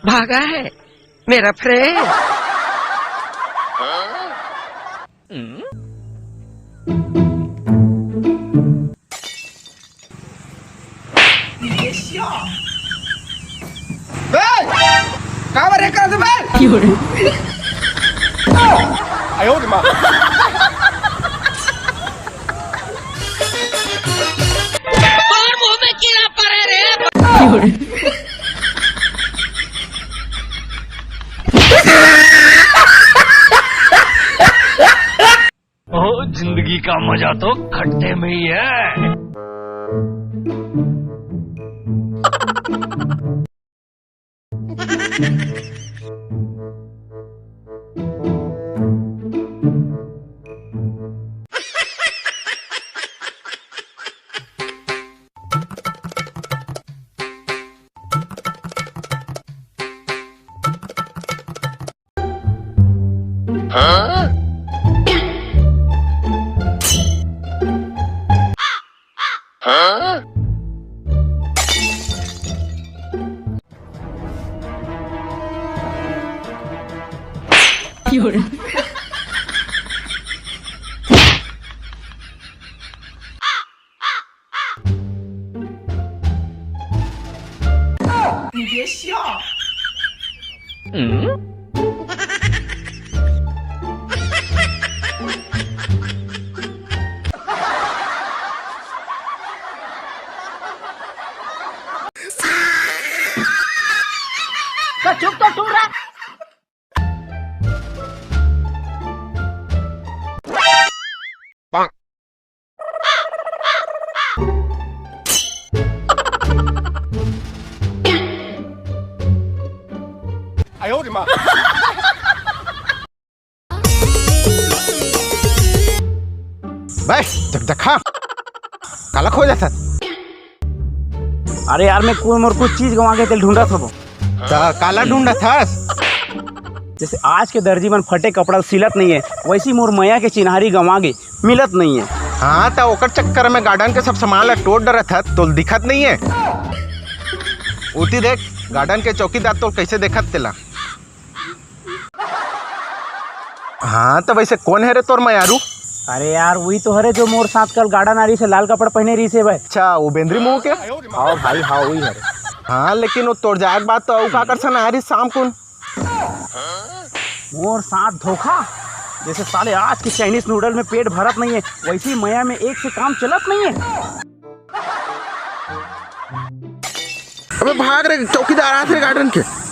भागा है मेरा फ्रेंड। और मुंह में कीड़ा पड़े रे। ओ, जिंदगी का मजा तो खट्टे में ही है। चुप तो तू रहा। देखा काला खो जाता। अरे यार मैं कोई मोर कुछ चीज गवा के तेल ढूंढा था। काला ढूंढा था। जैसे आज के दर्जी मन फटे कपड़ा सिलत नहीं है, वैसी मोर मैया के चिन्हारी गंवा गई, मिलत नहीं है। हाँ तो ओकर चक्कर में गार्डन के सब सामान ला तोड़ डरत था तो दिखत नहीं है। उठी देख गार्डन के चौकीदार तो कैसे देखत तेला। हाँ तो वैसे कौन है रे तोर मयारू? अरे यार वही तो हरे जो मोर साथ कल गार्डन आ रही से लाल कपड़ा पहने रही से भाई। अच्छा वो बेंद्री मुंह के? हाँ भाई हाँ वही हरे। हाँ लेकिन वो तोड़ जाए बात तो का कर सन आ रही शाम को मोर साथ धोखा। जैसे साले आज के चाइनीज नूडल में पेट भरत नहीं है, वैसी मैया में एक से काम चलत नहीं है। अबे भाग रहे चौकीदार आ थे गार्डन के।